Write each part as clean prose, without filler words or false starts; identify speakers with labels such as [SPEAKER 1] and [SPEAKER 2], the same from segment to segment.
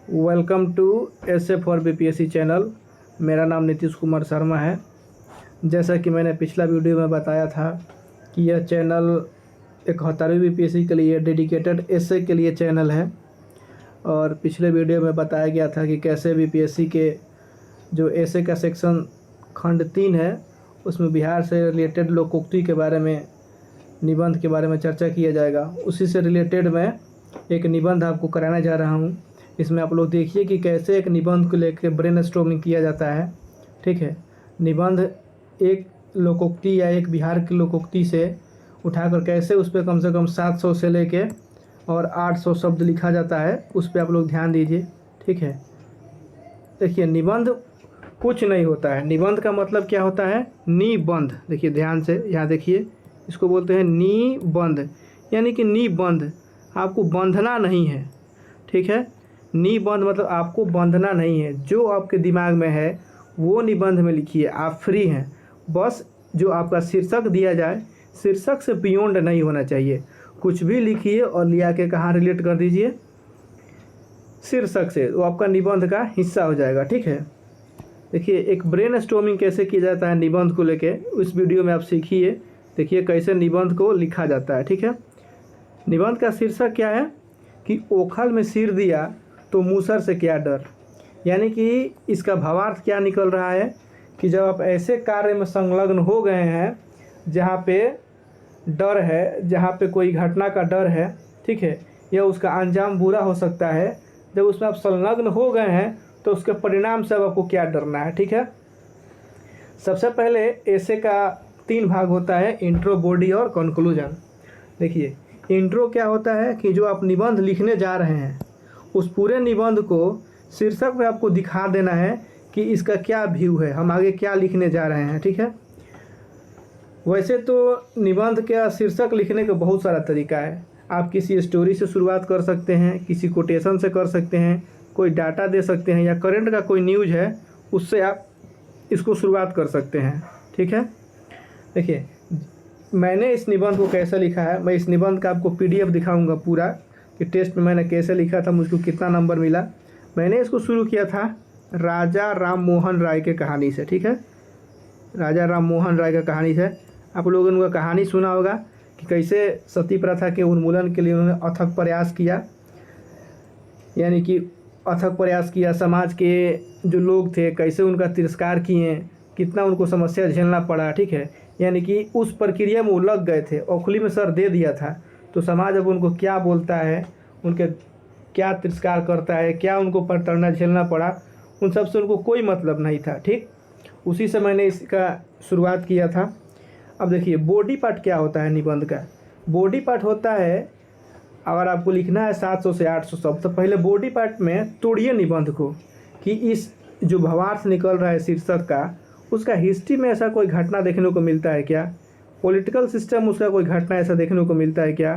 [SPEAKER 1] Welcome to SA for BPSC channel. मेरा नाम नीतीश कुमार शर्मा है। जैसा कि मैंने पिछला वीडियो में बताया था कि यह चैनल 71वीं बीपीएससी के लिए डेडिकेटेड एसए के लिए चैनल है। और पिछले वीडियो में बताया गया था कि कैसे बीपीएससी के जो एसए का सेक्शन खंड 3 है उसमें बिहार से रिलेटेड लोकोक्ति के बारे में, निबंध के बारे में चर्चा किया जाएगा। उसी से रिलेटेड मैं एक निबंध आपको कराने जा रहा हूँ। इसमें आप लोग देखिए कि कैसे एक निबंध को लेकर ब्रेनस्टॉर्मिंग किया जाता है। ठीक है, निबंध एक लोकोक्ति या एक बिहार की लोकोक्ति से उठाकर कैसे उस पर कम से कम 700 से लेके और 800 शब्द लिखा जाता है, उस पर आप लोग ध्यान दीजिए। ठीक है, देखिए निबंध कुछ नहीं होता है। निबंध का मतलब क्या होता है? निबंध। देखिए ध्यान से, यहाँ देखिए, इसको बोलते हैं निबंध, यानी कि निबंध आपको बंधना नहीं है। ठीक है, निबंध मतलब आपको बंधना नहीं है। जो आपके दिमाग में है वो निबंध में लिखिए, आप फ्री हैं। बस जो आपका शीर्षक दिया जाए, शीर्षक से बियॉन्ड नहीं होना चाहिए। कुछ भी लिखिए और लिया के कहाँ रिलेट कर दीजिए, शीर्षक से, वो आपका निबंध का हिस्सा हो जाएगा। ठीक है, देखिए एक ब्रेनस्टॉर्मिंग कैसे किया जाता है निबंध को लेके, उस वीडियो में आप सीखिए। देखिए कैसे निबंध को लिखा जाता है। ठीक है, निबंध का शीर्षक क्या है कि ओखल में सिर दिया तो मूसर से क्या डर। यानी कि इसका भावार्थ क्या निकल रहा है कि जब आप ऐसे कार्य में संलग्न हो गए हैं जहाँ पे डर है, जहाँ पे कोई घटना का डर है, ठीक है, या उसका अंजाम बुरा हो सकता है, जब उसमें आप संलग्न हो गए हैं तो उसके परिणाम से अब आपको क्या डरना है। ठीक है, सबसे पहले ऐसे का 3 भाग होता है, इंट्रो, बॉडी और कंक्लूजन। देखिए इंट्रो क्या होता है कि जो आप निबंध लिखने जा रहे हैं उस पूरे निबंध को शीर्षक में आपको दिखा देना है कि इसका क्या व्यू है, हम आगे क्या लिखने जा रहे हैं। ठीक है, वैसे तो निबंध का शीर्षक लिखने का बहुत सारा तरीका है। आप किसी स्टोरी से शुरुआत कर सकते हैं, किसी कोटेशन से कर सकते हैं, कोई डाटा दे सकते हैं, या करंट का कोई न्यूज़ है उससे आप इसको शुरुआत कर सकते हैं। ठीक है, देखिए मैंने इस निबंध को कैसे लिखा है, मैं इस निबंध का आपको पीडीएफ दिखाऊंगा पूरा कि टेस्ट में मैंने कैसे लिखा था, मुझको कितना नंबर मिला। मैंने इसको शुरू किया था राजा राम मोहन राय के कहानी से। ठीक है, राजा राम मोहन राय का कहानी से आप लोगों ने कहानी सुना होगा कि कैसे सती प्रथा के उन्मूलन के लिए उन्होंने अथक प्रयास किया, यानी कि अथक प्रयास किया। समाज के जो लोग थे कैसे उनका तिरस्कार किए, कितना उनको समस्या झेलना पड़ा। ठीक है, यानी कि उस प्रक्रिया में वो लग गए थे, औखली में सर दे दिया था। तो समाज अब उनको क्या बोलता है, उनके क्या तिरस्कार करता है, क्या उनको प्रताड़ना झेलना पड़ा, उन सब से उनको कोई मतलब नहीं था। ठीक, उसी से मैंने इसका शुरुआत किया था। अब देखिए बॉडी पार्ट क्या होता है निबंध का। बॉडी पार्ट होता है, अगर आपको लिखना है 700 से 800 शब्द, तो पहले बॉडी पार्ट में तोड़िए निबंध को कि इस जो भावार्थ निकल रहा है शीर्षक का, उसका हिस्ट्री में ऐसा कोई घटना देखने को मिलता है क्या, पॉलिटिकल सिस्टम उसका कोई घटना ऐसा देखने को मिलता है क्या,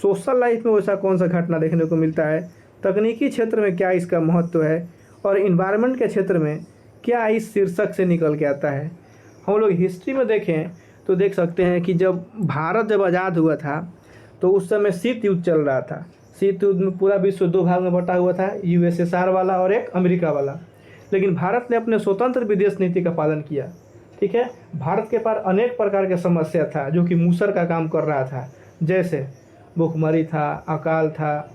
[SPEAKER 1] सोशल लाइफ में वैसा कौन सा घटना देखने को मिलता है, तकनीकी क्षेत्र में क्या इसका महत्व है, और इन्वायरमेंट के क्षेत्र में क्या इस शीर्षक से निकल के आता है। हम लोग हिस्ट्री में देखें तो देख सकते हैं कि जब भारत जब आज़ाद हुआ था तो उस समय शीत युद्ध चल रहा था। शीत युद्ध में पूरा विश्व 2 भाग में बटा हुआ था, यूएसएसआर वाला और एक अमेरिका वाला। लेकिन भारत ने अपने स्वतंत्र विदेश नीति का पालन किया। ठीक है, भारत के पास अनेक प्रकार के समस्या था जो कि मूसर का काम कर रहा था, जैसे भूखमरी था, अकाल था,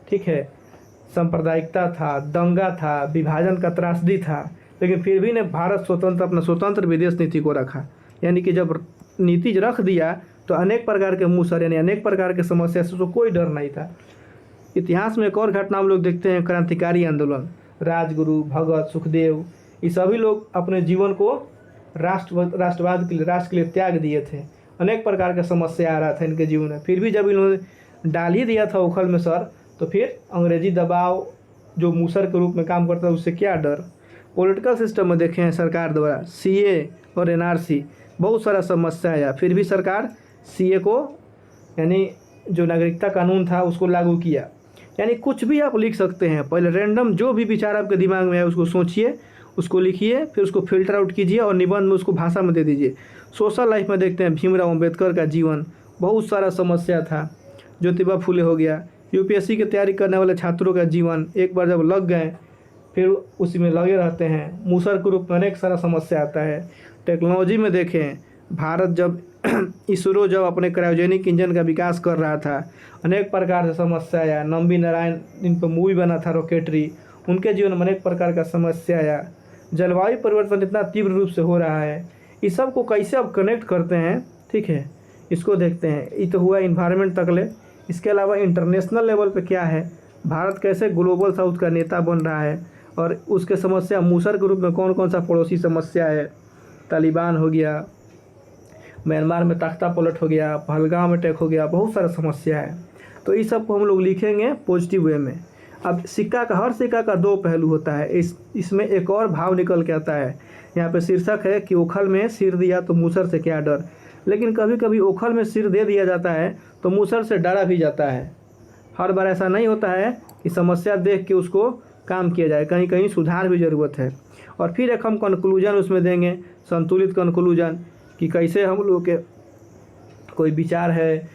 [SPEAKER 1] ठीक है, सांप्रदायिकता था, दंगा था, विभाजन का त्रासदी था। लेकिन फिर भी ने भारत अपना स्वतंत्र विदेश नीति को रखा। यानी कि जब नीति रख दिया तो अनेक प्रकार के मूसर यानी अनेक प्रकार के समस्या से तो कोई डर नहीं था। इतिहास में एक और घटना हम लोग देखते हैं, क्रांतिकारी आंदोलन। राजगुरु, भगत, सुखदेव, ये सभी लोग अपने जीवन को राष्ट्रवाद के लिए, राष्ट्र के लिए त्याग दिए थे। अनेक प्रकार का समस्या आ रहा था इनके जीवन में, फिर भी जब इन्होंने डाल ही दिया था उखल में सर, तो फिर अंग्रेजी दबाव जो मूसर के रूप में काम करता है उससे क्या डर। पॉलिटिकल सिस्टम में देखें सरकार द्वारा सीए और एनआरसी बहुत सारा समस्या आया, फिर भी सरकार सीए को यानी जो नागरिकता कानून था उसको लागू किया। यानी कुछ भी आप लिख सकते हैं, पहले रैंडम जो भी विचार आपके दिमाग में है उसको सोचिए, उसको लिखिए, फिर उसको फिल्टर आउट कीजिए और निबंध में उसको भाषा में दे दीजिए। सोशल लाइफ में देखते हैं भीमराव अम्बेडकर का जीवन, बहुत सारा समस्या था, ज्योतिबा फुले हो गया, यूपीएससी की तैयारी करने वाले छात्रों का जीवन एक बार जब लग गए फिर उसी में लगे रहते हैं। मूसर के रूप में अनेक सारा समस्या आता है। टेक्नोलॉजी में देखें, भारत जब इसरो जब अपने क्रायोजेनिक इंजन का विकास कर रहा था, अनेक प्रकार से समस्या आया। नंबी नारायण इन पर मूवी बना था रॉकेटरी, उनके जीवन में अनेक प्रकार का समस्या आया। जलवायु परिवर्तन इतना तीव्र रूप से हो रहा है, इस सब को कैसे अब कनेक्ट करते हैं, ठीक है, इसको देखते हैं। ये तो हुआ इन्वायरमेंट तक ले। इसके अलावा इंटरनेशनल लेवल पे क्या है, भारत कैसे ग्लोबल साउथ का नेता बन रहा है और उसके समस्या मूसर के रूप में कौन कौन सा पड़ोसी समस्या है। तालिबान हो गया, म्यांमार में तख्ता पलट हो गया, पहलगाम अटैक हो गया, बहुत सारा समस्या है। तो इस सब को हम लोग लिखेंगे पॉजिटिव वे में। अब सिक्का का, हर सिक्का का दो पहलू होता है। इसमें एक और भाव निकल के आता है। यहाँ पे शीर्षक है कि ओखल में सिर दिया तो मूसर से क्या डर। लेकिन कभी कभी ओखल में सिर दे दिया जाता है तो मूसर से डरा भी जाता है। हर बार ऐसा नहीं होता है कि समस्या देख के उसको काम किया जाए, कहीं कहीं सुधार भी ज़रूरत है। और फिर एक हम कंक्लूजन उसमें देंगे, संतुलित कंक्लूजन, कि कैसे हम लोग के कोई विचार है,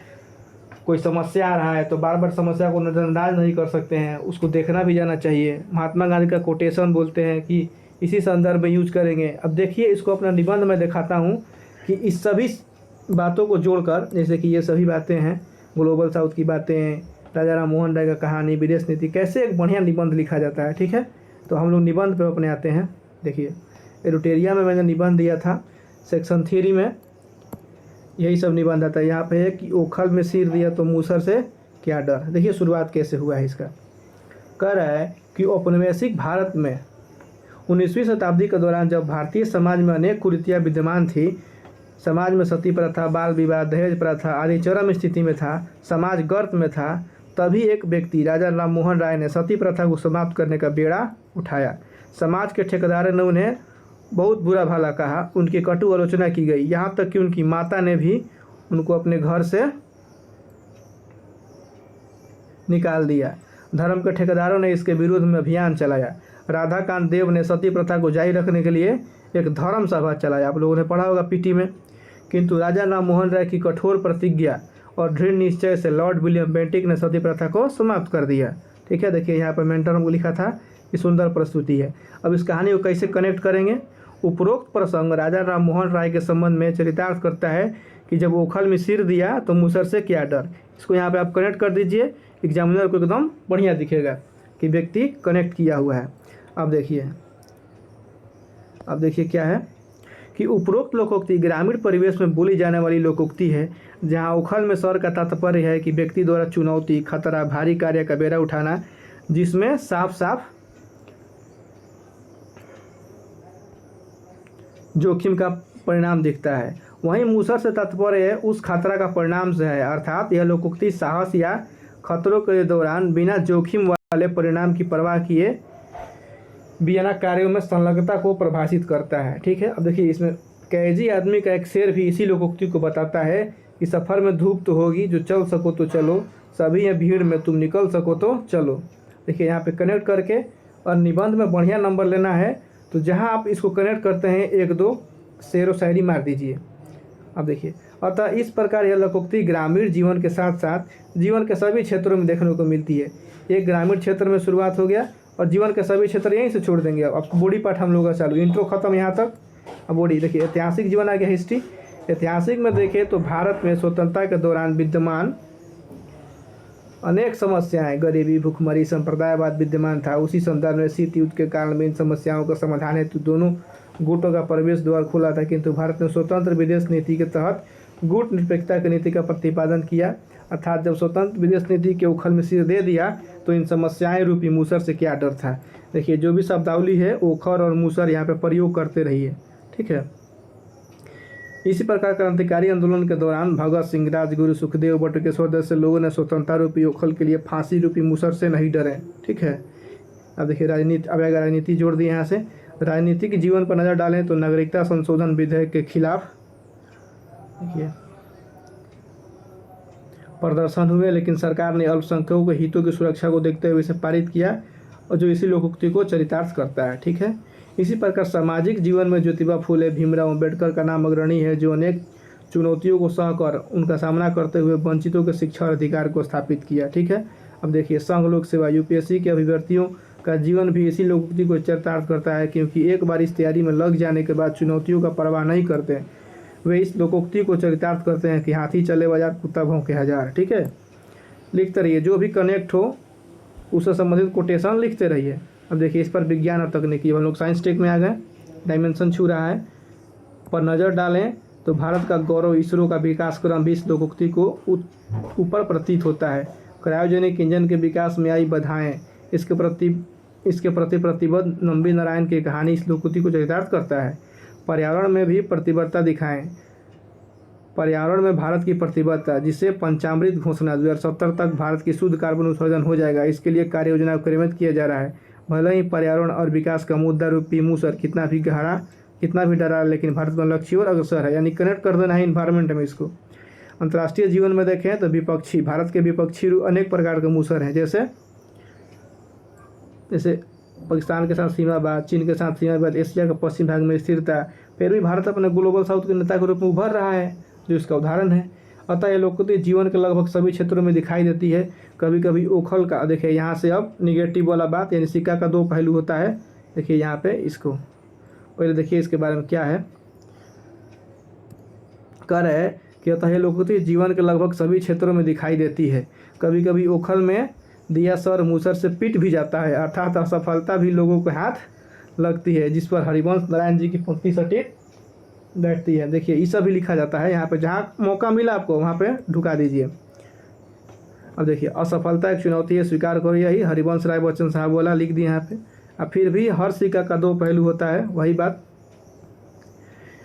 [SPEAKER 1] कोई समस्या आ रहा है तो बार बार समस्या को नज़रअंदाज नहीं कर सकते हैं, उसको देखना भी जाना चाहिए। महात्मा गांधी का कोटेशन बोलते हैं कि इसी संदर्भ में यूज करेंगे। अब देखिए, इसको अपना निबंध में दिखाता हूँ कि इस सभी बातों को जोड़कर, जैसे कि ये सभी बातें हैं, ग्लोबल साउथ की बातें, राजा राम मोहन राय का कहानी, विदेश नीति, कैसे एक बढ़िया निबंध लिखा जाता है। ठीक है, तो हम लोग निबंध पे अपने आते हैं। देखिए, एरोटेरिया में मैंने निबंध दिया था, सेक्शन 3 में यही सब निबंध आता है। यहाँ पे है कि ओखल में सिर दिया तो मूसर से क्या डर। देखिए शुरुआत कैसे हुआ है इसका। कह रहा है कि औपनिवेशिक भारत में 19वीं शताब्दी के दौरान जब भारतीय समाज में अनेक कुरीतियाँ विद्यमान थी, समाज में सती प्रथा, बाल विवाह, दहेज प्रथा आदि चरम स्थिति में था, समाज गर्त में था, तभी एक व्यक्ति राजा राम मोहन राय ने सती प्रथा को समाप्त करने का बेड़ा उठाया। समाज के ठेकेदारों ने उन्हें बहुत बुरा भला कहा, उनकी कटु आलोचना की गई, यहाँ तक कि उनकी माता ने भी उनको अपने घर से निकाल दिया। धर्म के ठेकेदारों ने इसके विरोध में अभियान चलाया। राधाकांत देव ने सती प्रथा को जारी रखने के लिए एक धर्म सभा चलाया, आप लोगों ने पढ़ा होगा पीटी में। किंतु राजा राम मोहन राय की कठोर प्रतिज्ञा और दृढ़ निश्चय से लॉर्ड विलियम बेंटिक ने सती प्रथा को समाप्त कर दिया। ठीक है, देखिए यहाँ पर मेंटर को लिखा था, ये सुंदर प्रस्तुति है। अब इस कहानी को कैसे कनेक्ट करेंगे। उपरोक्त प्रसंग राजा राम मोहन राय के संबंध में चरितार्थ करता है कि जब ओखल में सिर दिया तो मूसर से क्या डर। इसको यहाँ पे आप कनेक्ट कर दीजिए, एग्जामिनर को एकदम बढ़िया दिखेगा कि व्यक्ति कनेक्ट किया हुआ है। अब देखिए क्या है कि उपरोक्त लोकोक्ति ग्रामीण परिवेश में बोली जाने वाली लोकोक्ति है, जहाँ ओखल में सर का तात्पर्य है कि व्यक्ति द्वारा चुनौती, खतरा, भारी कार्य का बेड़ा उठाना, जिसमें साफ साफ जोखिम का परिणाम दिखता है। वहीं मूसर से तात्पर्य उस खतरा का परिणाम से है, अर्थात यह लोकोक्ति साहस या खतरों के दौरान बिना जोखिम वाले परिणाम की परवाह किए बिना कार्यों में संलग्नता को परिभाषित करता है। ठीक है, अब देखिए इसमें कैजी आदमी का एक शेर भी इसी लोकोक्ति को बताता है कि सफ़र में धूप तो होगी, जो चल सको तो चलो, सभी ये भीड़ में तुम निकल सको तो चलो। देखिए यहाँ पे कनेक्ट करके और निबंध में बढ़िया नंबर लेना है, तो जहाँ आप इसको कनेक्ट करते हैं 1-2 शेर व शायरी मार दीजिए। अब देखिए, अतः इस प्रकार यह लोकोक्ति ग्रामीण जीवन के साथ साथ जीवन के सभी क्षेत्रों में देखने को मिलती है। एक ग्रामीण क्षेत्र में शुरुआत हो गया और जीवन के सभी क्षेत्र यहीं से छोड़ देंगे। अब बॉडी पार्ट हम लोग का चालू, इंट्रो खत्म यहाँ तक। अब बॉडी देखिए, ऐतिहासिक जीवन आ गया, हिस्ट्री। ऐतिहासिक में देखें तो भारत में स्वतंत्रता के दौरान विद्यमान अनेक समस्याएं, गरीबी, भूखमरी, संप्रदायवाद विद्यमान था। उसी संदर्भ में शीत युद्ध के कारण भी इन समस्याओं का समाधान हेतु दोनों गुटों का प्रवेश द्वार खुला था, किंतु भारत ने स्वतंत्र विदेश नीति के तहत गुट निरपेक्षता की नीति का प्रतिपादन किया। अर्थात जब स्वतंत्र विदेश नीति के उखल में सिर दे दिया तो इन समस्याएं रूपी मूसर से क्या डर था। देखिए जो भी शब्दावली है ओखर और मूसर यहाँ पे प्रयोग करते रहिए। ठीक है, इसी प्रकार क्रांतिकारी आंदोलन के दौरान भगत सिंह, राजगुरु, सुखदेव, बटुकेश्वर जैसे लोगों ने स्वतंत्रता रूपी ओखल के लिए फांसी रूपी मूसर से नहीं डरे। ठीक है, अब देखिए राजनीति, अब अगर राजनीति जोड़ दी यहाँ से, राजनीतिक जीवन पर नज़र डालें तो नागरिकता संशोधन विधेयक के खिलाफ देखिए प्रदर्शन हुए, लेकिन सरकार ने अल्पसंख्यकों के हितों की सुरक्षा को देखते हुए इसे पारित किया, और जो इसी लोकोक्ति को चरितार्थ करता है। ठीक है, इसी प्रकार सामाजिक जीवन में ज्योतिबा फूले, भीमराव अम्बेडकर का नाम अग्रणी है, जो अनेक चुनौतियों को सहकर उनका सामना करते हुए वंचितों के शिक्षा और अधिकार को स्थापित किया। ठीक है, अब देखिए, संघ लोक सेवा यूपीएससी के अभ्यर्थियों का जीवन भी इसी लोकोक्ति को चरितार्थ करता है, क्योंकि एक बार इस तैयारी में लग जाने के बाद चुनौतियों का परवाह नहीं करते। वे इस लोकोक्ति को चरितार्थ करते हैं कि हाथी चले बाजार, कुत्ता भौंके हजार। ठीक है, लिखते रहिए, जो भी कनेक्ट हो उससे संबंधित कोटेशन लिखते रहिए। अब देखिए, इस पर विज्ञान और तकनीकी, हम लोग साइंस टेक में आ गए, डायमेंशन छू रहा है, पर नज़र डालें तो भारत का गौरव इसरो का विकास क्रम भी इस लोकोक्ति को ऊपर प्रतीत होता है। क्रायोजेनिक इंजन के विकास में आई बाधाएं, इसके प्रति प्रतिबद्ध नंबी नारायण की कहानी इस लोकोक्ति को चरितार्थ करता है। पर्यावरण में भी प्रतिबद्धता दिखाएं, पर्यावरण में भारत की प्रतिबद्धता, जिसे पंचामृत घोषणा 2070 तक भारत की शुद्ध कार्बन उत्सर्जन हो जाएगा, इसके लिए कार्य योजना क्रियान्वित किया जा रहा है। भले ही पर्यावरण और विकास का मुद्दा रूपी मूसर कितना भी डरा, लेकिन भारत में लक्ष्य और अग्रसर है, यानी कनेक्ट कर देना है इन्वायरमेंट में इसको। अंतर्राष्ट्रीय जीवन में देखें तो विपक्षी, भारत के विपक्षी अनेक प्रकार के मूसर हैं, जैसे पाकिस्तान के साथ सीमावाद, चीन के साथ सीमावाद, एशिया के पश्चिम भाग में स्थिरता। फिर भी भारत अपने ग्लोबल साउथ के नेता के रूप में उभर रहा है, जो इसका उदाहरण है। अतः ये लोकोक्ति जीवन के लगभग सभी क्षेत्रों में दिखाई देती है। कभी कभी ओखल का, देखिए यहाँ से अब निगेटिव वाला बात, यानी सिक्का का दो पहलू होता है। देखिए यहाँ पे इसको पहले देखिए, इसके बारे में क्या है, कह रहे हैं कि अतः ये लोकोक्ति जीवन के लगभग सभी क्षेत्रों में दिखाई देती है। कभी कभी ओखल में दिया सर मूसर से पिट भी जाता है, अर्थात असफलता भी लोगों को हाथ लगती है, जिस पर हरिवंश नारायण जी की पंक्ति सटीक बैठती है। देखिए ईसा भी लिखा जाता है यहाँ पे, जहाँ मौका मिला आपको वहाँ पे ढुका दीजिए। अब देखिए, असफलता एक चुनौती है, स्वीकार करो, यही हरिवंश राय बच्चन साहब बोला, लिख दिए यहाँ पे। अब फिर भी हर सिक्का का दो पहलू होता है, वही बात,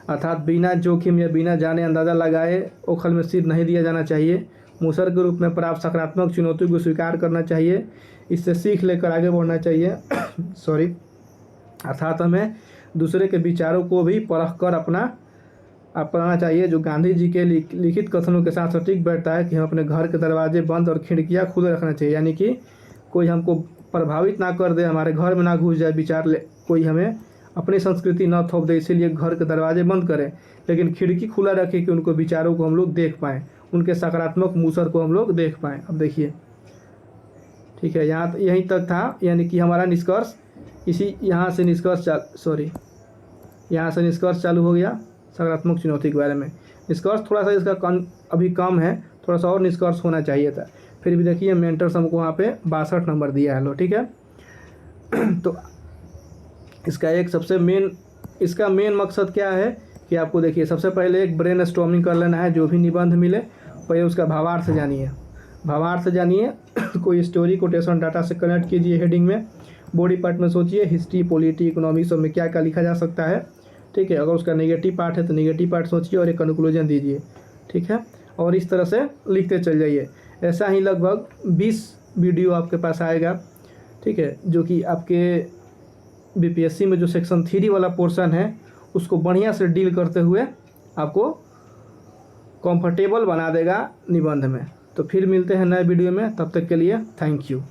[SPEAKER 1] अर्थात बिना जोखिम या बिना जाने अंदाज़ा लगाए ओखल में सिर नहीं दिया जाना चाहिए। मूसर के रूप में प्राप्त सकारात्मक चुनौतियों को स्वीकार करना चाहिए, इससे सीख लेकर आगे बढ़ना चाहिए। अर्थात हमें दूसरे के विचारों को भी परख कर अपनाना चाहिए, जो गांधी जी के लिखित कथनों के साथ सटीक बैठता है कि हम अपने घर के दरवाजे बंद और खिड़कियां खुले रखना चाहिए, यानी कि कोई हमको प्रभावित ना कर दे, हमारे घर में ना घुस जाए विचार, कोई हमें अपनी संस्कृति न थोप दे, इसीलिए घर के दरवाजे बंद करें, लेकिन खिड़की खुला रखें कि उनको विचारों को हम लोग देख पाएँ, उनके सकारात्मक मूसर को हम लोग देख पाएँ। अब देखिए, ठीक है, यहीं तक था, यानी कि हमारा निष्कर्ष यहाँ से निष्कर्ष चालू हो गया सकारात्मक चुनौती के बारे में। निष्कर्ष थोड़ा सा इसका अभी कम है, थोड़ा सा और निष्कर्ष होना चाहिए था। फिर भी देखिए, मेंटर्स हमको वहाँ पे 62 नंबर दिया है, लो ठीक है। तो इसका मेन मकसद क्या है कि आपको देखिए, सबसे पहले एक ब्रेन स्टॉर्मिंग कर लेना है, जो भी निबंध मिले पहले उसका भावार्थ जानिए। कोई स्टोरी कोटेशन डाटा से कनेक्ट कीजिए हेडिंग में, बॉडी पार्ट में सोचिए, हिस्ट्री, पॉलिटी, इकोनॉमिक्स में क्या क्या लिखा जा सकता है, ठीक है। अगर उसका नेगेटिव पार्ट है तो नेगेटिव पार्ट सोचिए और एक कंक्लूजन दीजिए, ठीक है। और इस तरह से लिखते चल जाइए। ऐसा ही लगभग 20 वीडियो आपके पास आएगा, ठीक है, जो कि आपके बीपीएससी में जो सेक्शन 3 वाला पोर्शन है उसको बढ़िया से डील करते हुए आपको कंफर्टेबल बना देगा निबंध में। तो फिर मिलते हैं नए वीडियो में, तब तक के लिए थैंक यू।